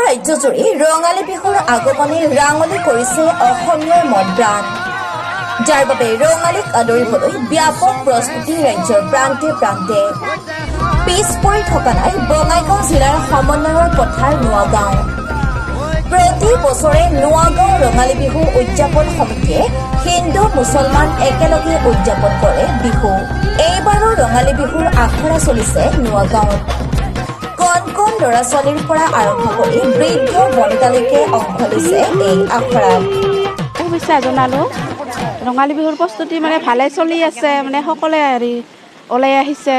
ৰাজ্যজুৰি ৰঙালী বিহুৰ আগমনে ৰাঙলী কৰিছে অসমীয়াৰ মন প্ৰাণ, যাৰ বাবে ৰঙালীক আদৰিবলৈ ব্যাপক প্ৰস্তুতি ৰাজ্যৰ প্ৰান্তে প্ৰান্তে। পিছ পৰি থকা নাই বঙাইগাঁও জিলাৰ সমন্বয়ৰ পথাৰ নোৱাগাঁও। প্ৰতি বছৰে নোৱাগাঁও ৰঙালী বিহু উদযাপন সমিতিয়ে হিন্দু মুছলমান একেলগে উদযাপন কৰে বিহু। এইবাৰো ৰঙালী বিহুৰ আখৰা চলিছে নোৱাগাঁৱত। কণ কণ ল'ৰা ছোৱালীৰ পৰা আৰম্ভ কৰি বৃদ্ধ বনিতালৈকে অংশ লৈছে এই আখৰাত। শুভেচ্ছা জনালোঁ। ৰঙালী বিহুৰ প্ৰস্তুতি ভালে চলি আছে, সকলোৱে ওলাই আহিছে,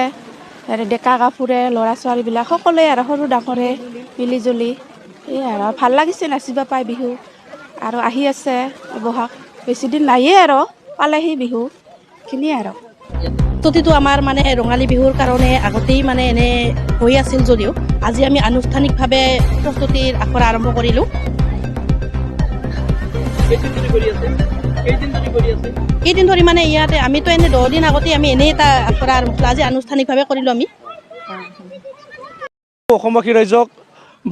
ডেকা গাভৰুৱে ল'ৰা ছোৱালীবিলাক সকলোৱে সৰু ডাঙৰে মিলি জুলি ভাল লাগিছে নাচিব পাই বিহু। আৰু আহি আছে বহাগ, বেছিদিন নাইয়ে পালেহি বিহুখিনিয়ে প্ৰস্তুতিটো আমাৰ ৰঙালী বিহুৰ কাৰণে আগতেই এনে হৈ আছিল যদিও আজি আমি আনুষ্ঠানিকভাৱে প্ৰস্তুতিৰ আখৰা আৰম্ভ কৰিলোঁ। কেইদিন ধৰি ইয়াতে আমিতো এনে 10 দিন আগতে আমি এনেই এটা আখৰা আৰম্ভ কৰিলোঁ, আজি আনুষ্ঠানিকভাৱে কৰিলোঁ আমি। অসমবাসী ৰাইজক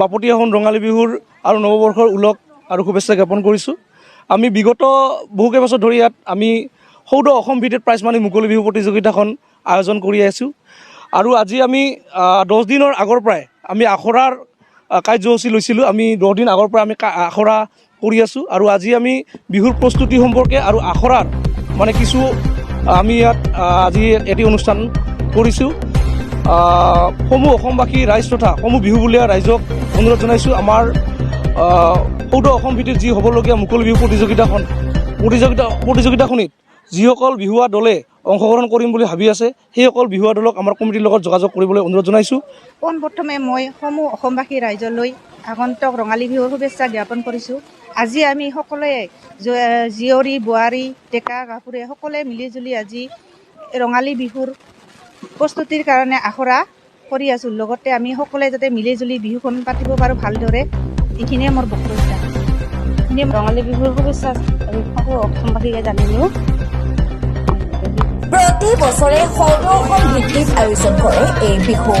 বাপতি আহোন ৰঙালী বিহুৰ আৰু নৱবৰ্ষৰ ওলগ আৰু শুভেচ্ছা জ্ঞাপন কৰিছোঁ। আমি বিগত বহু কেইবছৰ ধৰি ইয়াত আমি সৌদ অসম ভিত্তিত প্ৰাইজ মানি মুকলি বিহু প্ৰতিযোগিতাখন আয়োজন কৰি আছোঁ। আৰু আজি আমি 10 দিনৰ আগৰ পৰাই আমি আখৰাৰ কাৰ্যসূচী লৈছিলোঁ। আমি 10 দিন আগৰ পৰা আমি আখৰা কৰি আছোঁ। আৰু আজি আমি বিহুৰ প্ৰস্তুতি সম্পৰ্কে আৰু আখৰাৰ কিছু আমি ইয়াত আজি এটি অনুষ্ঠান কৰিছোঁ। সমূহ অসমবাসী ৰাইজ তথা সমূহ বিহুবুলীয়া ৰাইজক অনুৰোধ জনাইছোঁ, আমাৰ সৌদ অসম ভিত্তিত যি হ'বলগীয়া মুকলি বিহু প্ৰতিযোগিতাখনিত যিসকল বিহুৱা দলে অংশগ্ৰহণ কৰিম বুলি ভাবি আছে সেইসকল বিহুৱা দলক আমাৰ কমিটিৰ লগত যোগাযোগ কৰিবলৈ অনুৰোধ জনাইছোঁ। পোনপ্ৰথমে মই সমূহ অসমবাসী ৰাইজলৈ আগন্তুক ৰঙালী বিহুৰ শুভেচ্ছা জ্ঞাপন কৰিছোঁ। আজি আমি সকলোৱে জীয়ৰী বোৱাৰী ডেকা গাভৰুৱে সকলোৱে মিলিজুলি আজি ৰঙালী বিহুৰ প্ৰস্তুতিৰ কাৰণে আখৰা কৰি আছোঁ। লগতে আমি সকলোৱে যাতে মিলিজুলি বিহুখন পাতিব পাৰোঁ ভালদৰে, এইখিনিয়ে মোৰ বক্তব্য। ৰঙালী বিহুৰ শুভেচ্ছা আমি সকলো অসমবাসীকে জানিলোঁ। প্ৰতি বছৰে সৌদ অসম ভিত্তিত আয়োজন কৰে এই বিহু।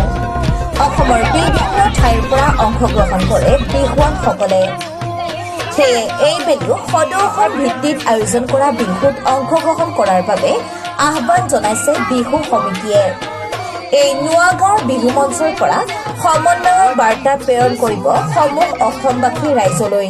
অসমৰ বিভিন্ন ঠাইৰ পৰা অংশগ্ৰহণ কৰে বিহুৱানসকলে। সেয়ে এইবেলিও সৌদ অসম ভিত্তিত আয়োজন কৰা বিহুত অংশগ্ৰহণ কৰাৰ বাবে আহ্বান জনাইছে বিহু সমিতিয়ে। এই নোৱাগাঁৱৰ বিহু মঞ্চৰ পৰা সমন্বয়ৰ বাৰ্তা প্ৰেৰণ কৰিব সমূহ অসমবাসী ৰাইজলৈ।